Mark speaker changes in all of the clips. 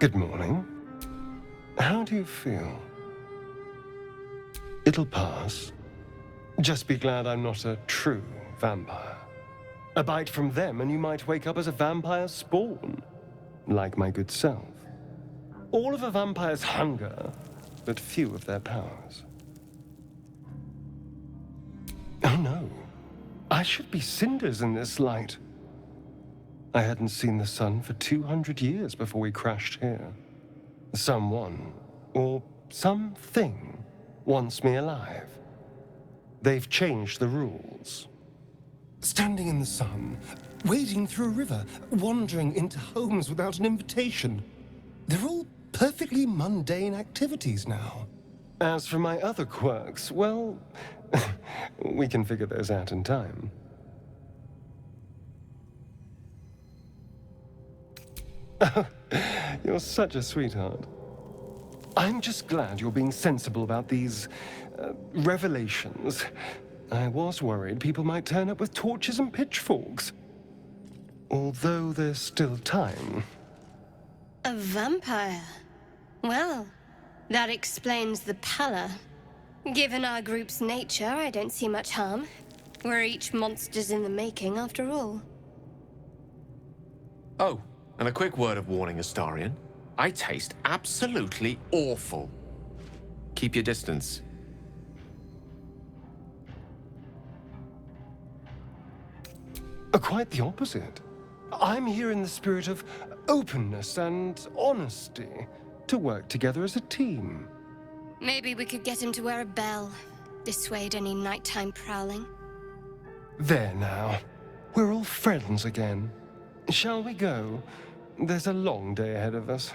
Speaker 1: Good morning. How do you feel? It'll pass. Just be glad I'm not a true vampire. A bite from them and you might wake up as a vampire spawn, like my good self. All of a vampire's hunger, but few of their powers. Oh no, I should be cinders in this light. I hadn't seen the sun for 200 years before we crashed here. Someone, or something, wants me alive. They've changed the rules. Standing in the sun, wading through a river, wandering into homes without an invitation. They're all perfectly mundane activities now. As for my other quirks, well, we can figure those out in time. Oh, you're such a sweetheart. I'm just glad you're being sensible about these revelations. I was worried people might turn up with torches and pitchforks. Although there's still time.
Speaker 2: A vampire? Well, that explains the pallor. Given our group's nature, I don't see much harm. We're each monsters in the making, after all.
Speaker 3: Oh, and a quick word of warning, Astarion. I taste absolutely awful. Keep your distance.
Speaker 1: Quite the opposite. I'm here in the spirit of openness and honesty, to work together as a team.
Speaker 2: Maybe we could get him to wear a bell. Dissuade any nighttime prowling.
Speaker 1: There now. We're all friends again. Shall we go? There's a long day ahead of us.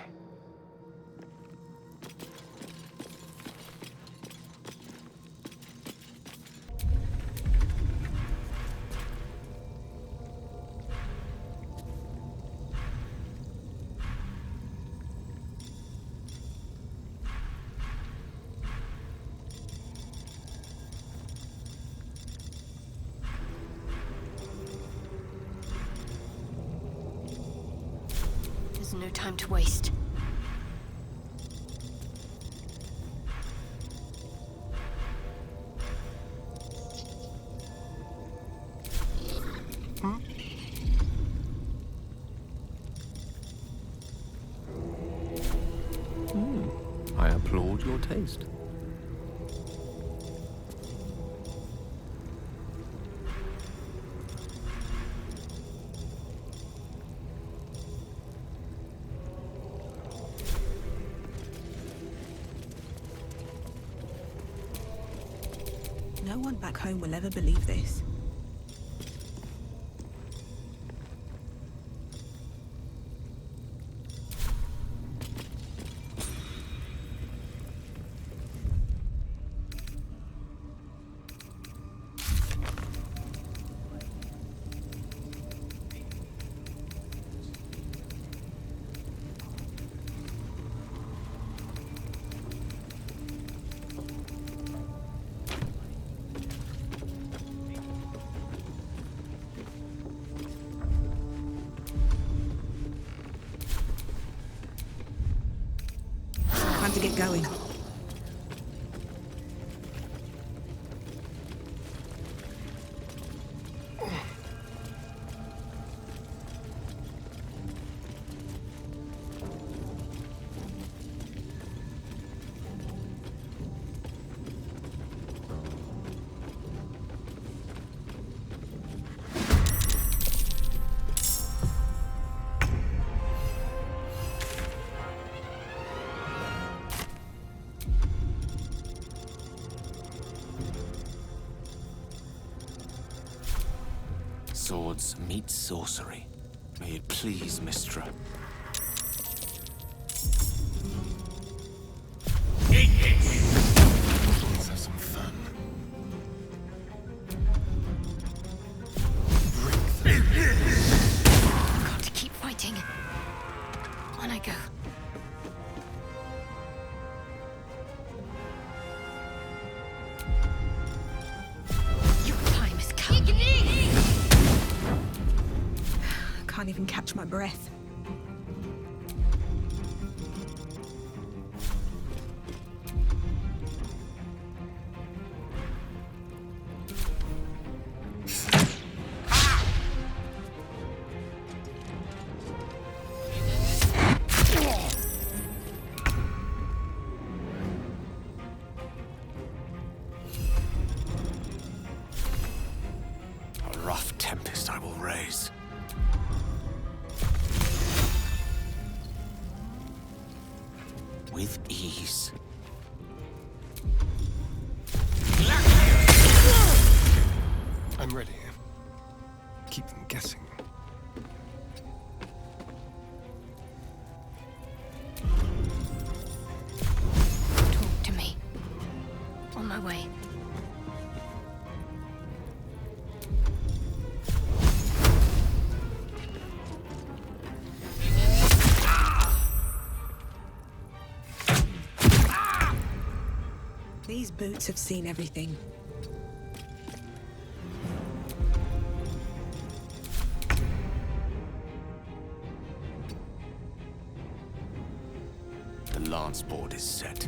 Speaker 2: There's no time to waste.
Speaker 3: I applaud your taste.
Speaker 4: No one back home will ever believe this. Time to get going.
Speaker 3: Swords meet sorcery. May it please Mistra.
Speaker 1: Let's have some fun.
Speaker 2: Got to keep fighting. On I go. Your time has come.
Speaker 4: Can't even catch my breath.
Speaker 5: eyes. With ease.
Speaker 1: I'm ready. Keep them guessing.
Speaker 2: Talk to me. On my way.
Speaker 4: These boots have seen everything.
Speaker 5: The lance board is set.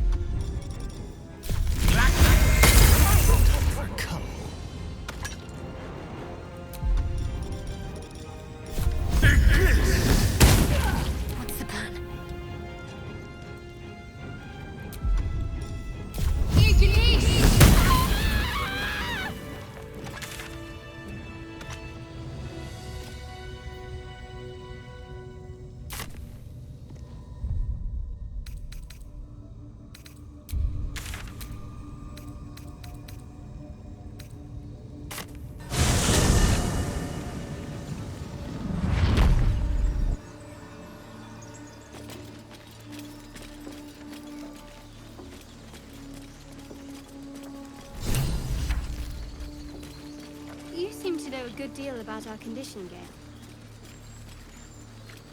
Speaker 2: What's the plan? You seem to know a good deal about our condition, Gale.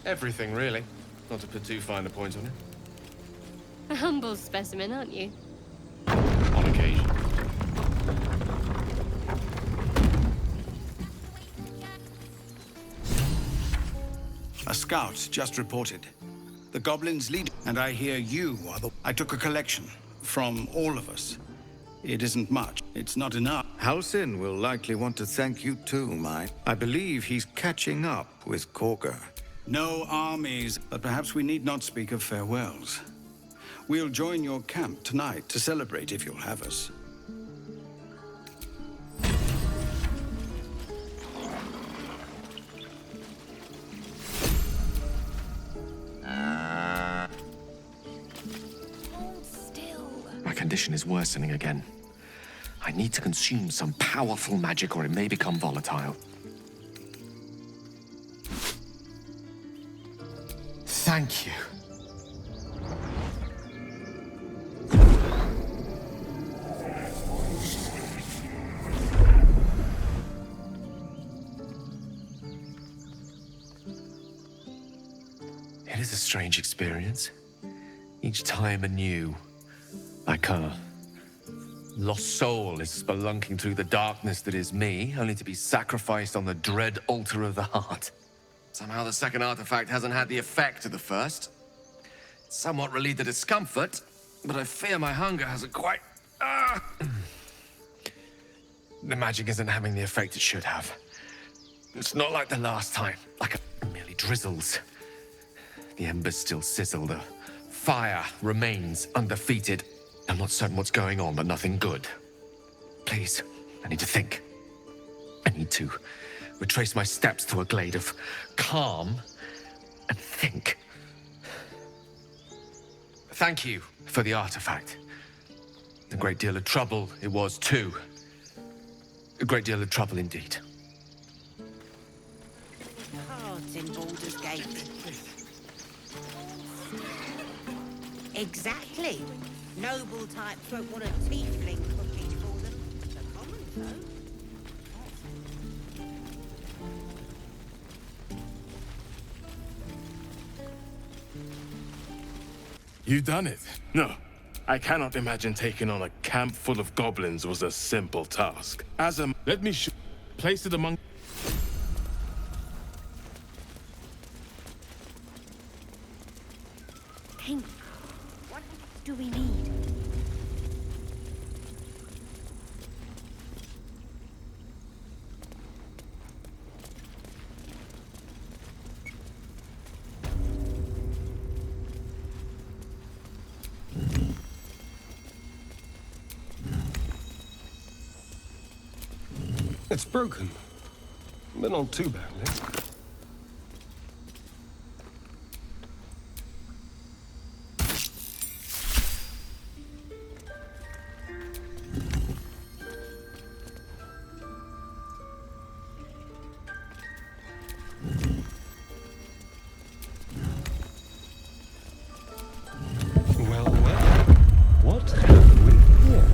Speaker 3: Everything, really. Not to put too fine a point on it.
Speaker 2: A humble specimen, aren't you?
Speaker 3: On occasion.
Speaker 6: A scout just reported. The goblins lead, and I hear you are the... I took a collection from all of us. It isn't much. It's not enough.
Speaker 7: Halsin will likely want to thank you too, Mike. I believe he's catching up with Korga.
Speaker 6: No armies, but perhaps we need not speak of farewells. We'll join your camp tonight to celebrate if you'll have us.
Speaker 3: My condition is worsening again. I need to consume some powerful magic or it may become volatile. Thank you. It is a strange experience. Each time anew. Like a lost soul is spelunking through the darkness that is me, only to be sacrificed on the dread altar of the heart. Somehow the second artifact hasn't had the effect of the first. It's somewhat relieved the discomfort, but I fear my hunger hasn't quite... The magic isn't having the effect it should have. It's not like the last time, like it merely drizzles. The embers still sizzle, the fire remains undefeated. I'm not certain what's going on, but nothing good. Please, I need to think. I need to retrace my steps to a glade of calm and think. Thank you for the artifact. A great deal of trouble it was too. A great deal of trouble indeed.
Speaker 8: Cards in Baldur's Gate. Exactly. Noble types won't want a tiefling cooking for them. The common folk.
Speaker 9: You've done it. No, I cannot imagine taking on a camp full of goblins was a simple task. Let me place it among...
Speaker 8: King, what do we need?
Speaker 1: It's broken. but not too badly. Well, well, what have we here?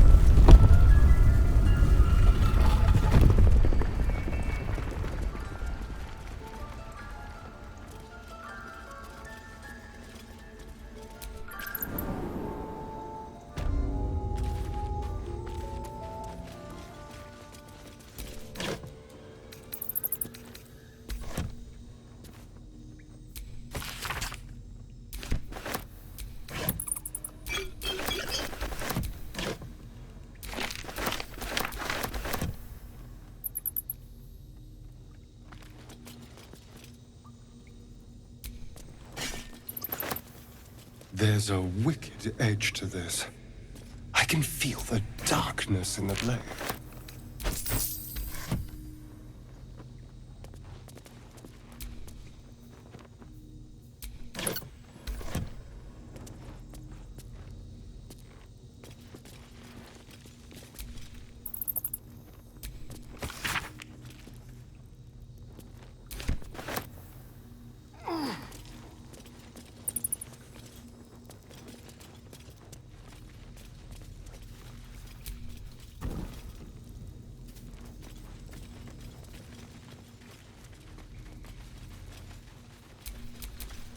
Speaker 1: There's a wicked edge to this. I can feel the darkness in the blade.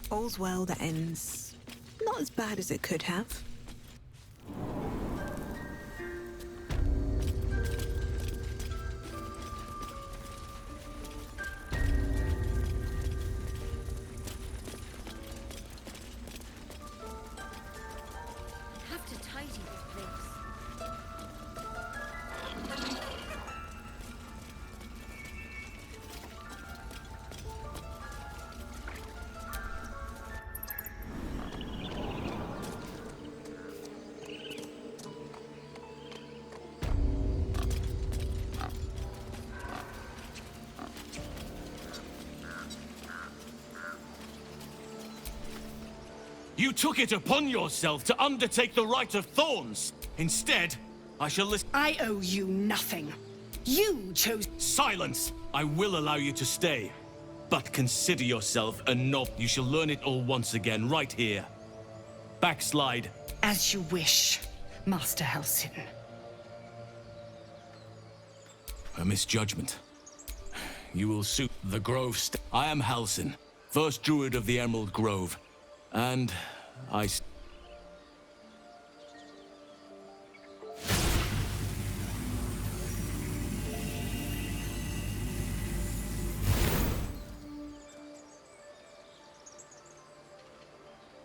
Speaker 4: All's well that ends not as bad as it could have.
Speaker 8: Have to tidy this place.
Speaker 10: You took it upon yourself to undertake the Rite of Thorns. Instead, I shall listen.
Speaker 11: I owe you nothing. You chose.
Speaker 10: Silence! I will allow you to stay. But consider yourself a knob. You shall learn it all once again, right here. Backslide.
Speaker 11: As you wish, Master Halsin.
Speaker 10: A misjudgment. You will suit the Grove. I am Halsin, first druid of the Emerald Grove. And I...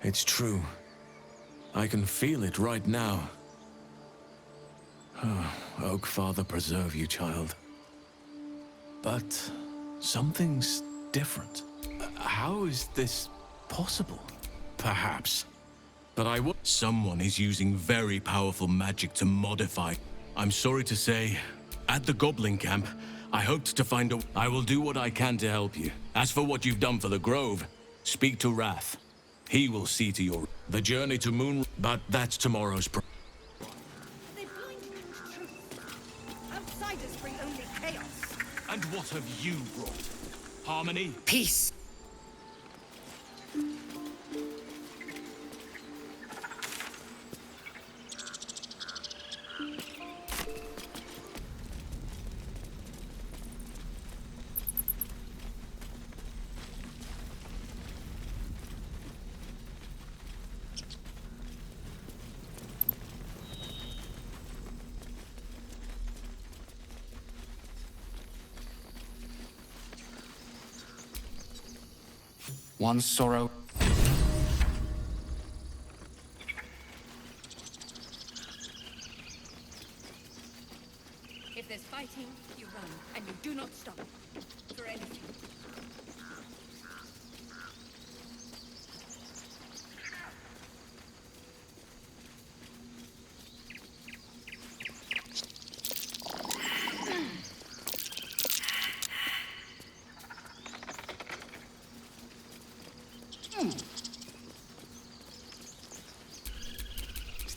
Speaker 10: It's true. I can feel it right now. Oh, Oak Father preserve you, child. But something's different. How is this possible? Perhaps. But I would... Someone is using very powerful magic to modify. I'm sorry to say, at the Goblin camp, I hoped to find a... I will do what I can to help you. As for what you've done for the Grove, speak to Wrath. He will see to your... The journey to Moon... But that's tomorrow's...
Speaker 8: They blinded you with truth. Outsiders bring only chaos.
Speaker 10: And what have you brought? Harmony?
Speaker 11: Peace.
Speaker 12: One sorrow.
Speaker 8: If there's fighting, you run, and you do not stop. For anything.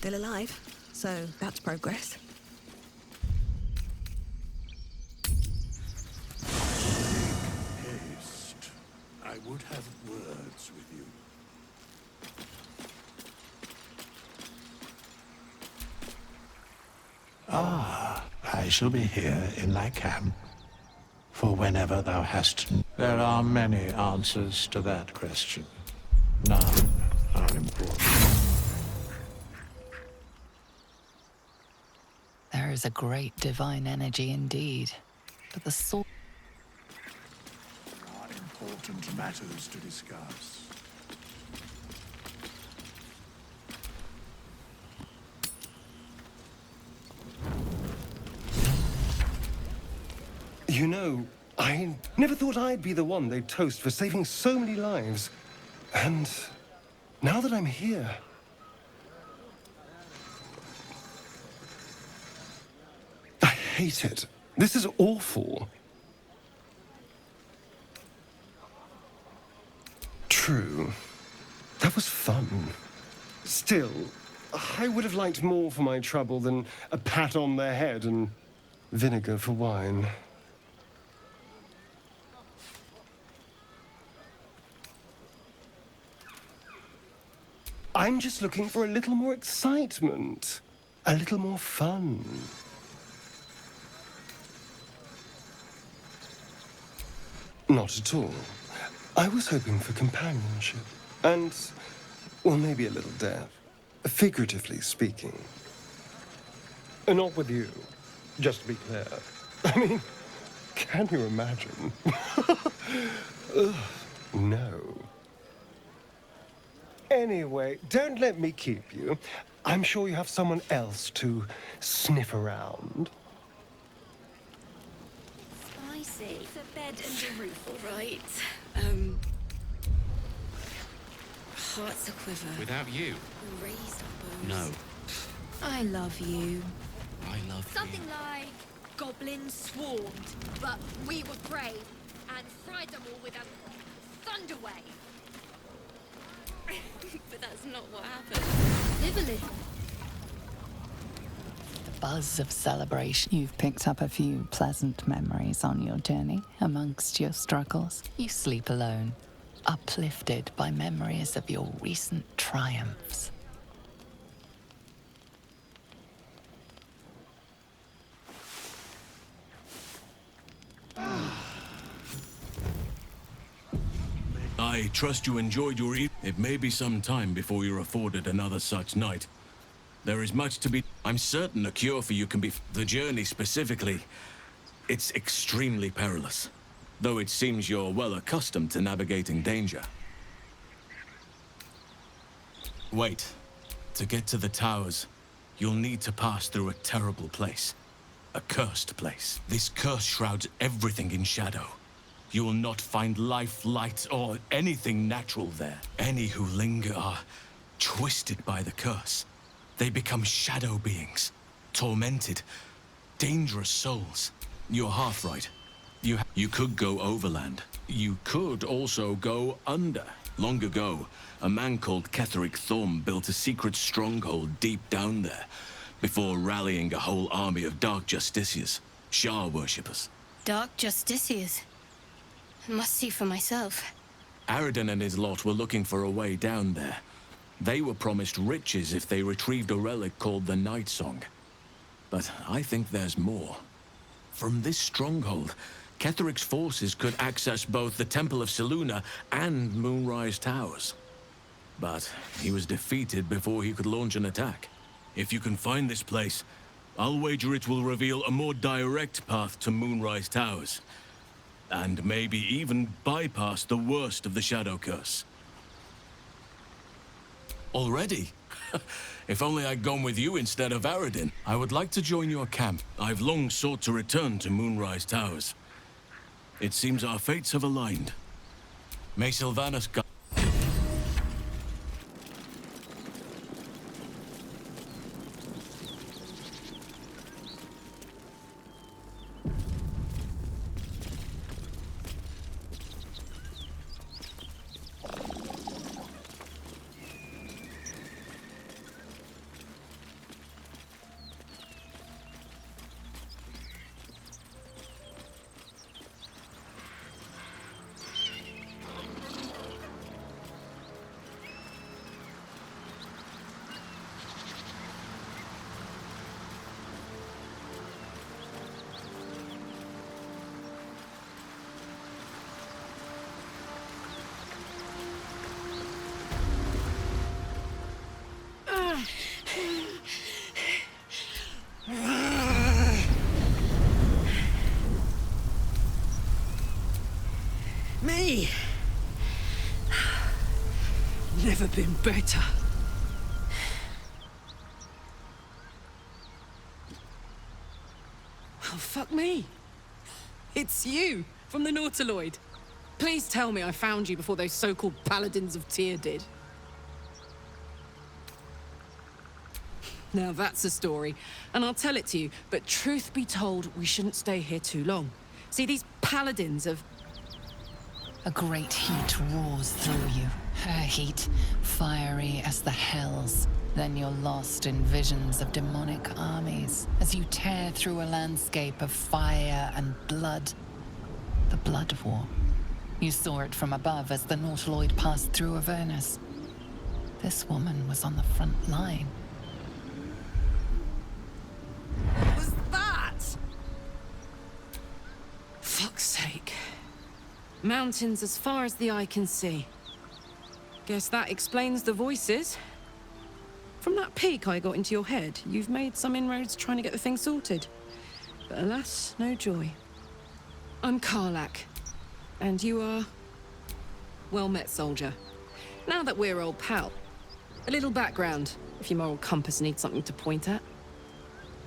Speaker 4: still alive, so that's progress.
Speaker 10: Haste. I would have words with you.
Speaker 13: I shall be here in thy camp for whenever thou hast. There are many answers to that question. None are important.
Speaker 14: There is a great divine energy indeed, but the soul.
Speaker 10: There are important matters to discuss.
Speaker 1: You know, I never thought I'd be the one they'd toast for saving so many lives. And now that I'm here, I hate it. This is awful. True. That was fun. Still, I would have liked more for my trouble than a pat on the head and vinegar for wine. I'm just looking for a little more excitement, a little more fun. Not at all. I was hoping for companionship and, well, maybe a little death, figuratively speaking. Not with you, just to be clear. I mean, can you imagine? Ugh, no. Anyway, don't let me keep you. I'm sure you have someone else to sniff around.
Speaker 2: Spicy. It's a bed and a roof, all right. Hearts a quiver.
Speaker 5: Without you?
Speaker 2: Raised our bows.
Speaker 5: No.
Speaker 2: I love you.
Speaker 5: I love
Speaker 15: Something like goblins swarmed, but we were brave and fried them all with a thunder wave.
Speaker 2: But that's not what happened.
Speaker 15: Live a little.
Speaker 14: The buzz of celebration. You've picked up a few pleasant memories on your journey amongst your struggles. You sleep alone, uplifted by memories of your recent triumphs.
Speaker 10: I trust you enjoyed your evening. It may be some time before you're afforded another such night. There is much to be. I'm certain a cure for you can be. The journey specifically, it's extremely perilous. Though it seems you're well accustomed to navigating danger. Wait. To get to the towers, you'll need to pass through a terrible place. A cursed place. This curse shrouds everything in shadow. You will not find life, light, or anything natural there. Any who linger are twisted by the curse. They become shadow beings, tormented, dangerous souls. You're half right. You could go overland. You could also go under. Long ago, a man called Ketheric Thorm built a secret stronghold deep down there, before rallying a whole army of Dark Justiciars, Shah worshippers.
Speaker 2: Dark Justiciars. I must see for myself.
Speaker 10: Aridin and his lot were looking for a way down there. They were promised riches if they retrieved a relic called the Night Song. But I think there's more. From this stronghold, Ketheric's forces could access both the Temple of Selûne and Moonrise Towers. But he was defeated before he could launch an attack. If you can find this place, I'll wager it will reveal a more direct path to Moonrise Towers. And maybe even bypass the worst of the Shadow Curse. Already? If only I'd gone with you instead of Aridin. I would like to join your camp. I've long sought to return to Moonrise Towers. It seems our fates have aligned. May Sylvanas guide.
Speaker 11: Me? Never been better. Oh, fuck me. It's you, from the Nautiloid. Please tell me I found you before those so-called Paladins of Tyr did. Now that's a story, and I'll tell it to you, but truth be told, we shouldn't stay here too long. See, these Paladins of...
Speaker 14: A great heat roars through you. Her heat, fiery as the hells. Then you're lost in visions of demonic armies as you tear through a landscape of fire and blood. The Blood War. You saw it from above as the Nautiloid passed through Avernus. This woman was on the front line.
Speaker 11: What was that? Fuck's sake. Mountains as far as the eye can see. Guess that explains the voices. From that peek I got into your head, you've made some inroads trying to get the thing sorted. But alas, no joy. I'm Karlach. And you are... Well met, soldier. Now that we're old pal, a little background, if your moral compass needs something to point at.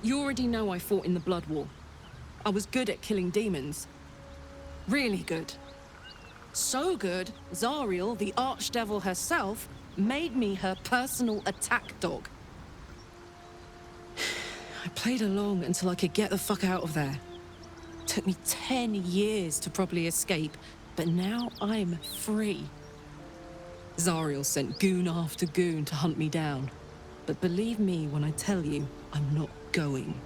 Speaker 11: You already know I fought in the Blood War. I was good at killing demons. Really good. So good, Zariel, the Archdevil herself, made me her personal attack dog. I played along until I could get the fuck out of there. Took me 10 years to properly escape, but now I'm free. Zariel sent goon after goon to hunt me down. But believe me when I tell you, I'm not going.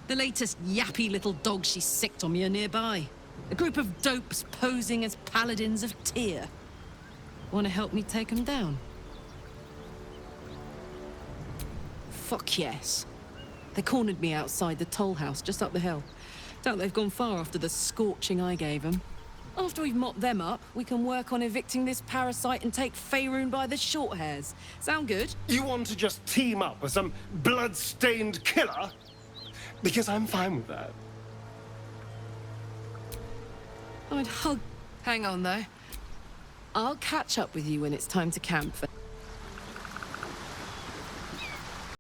Speaker 11: The latest yappy little dogs she sicked on me are nearby. A group of dopes posing as Paladins of Tyr. Want to help me take them down? Fuck yes. They cornered me outside the toll house just up the hill. Doubt they've gone far after the scorching I gave them. After we've mopped them up, we can work on evicting this parasite and take Faerun by the short hairs. Sound good?
Speaker 1: You want to just team up with some blood-stained killer? Because I'm fine with that.
Speaker 11: I'd hug... Hang on, though. I'll catch up with you when it's time to camp.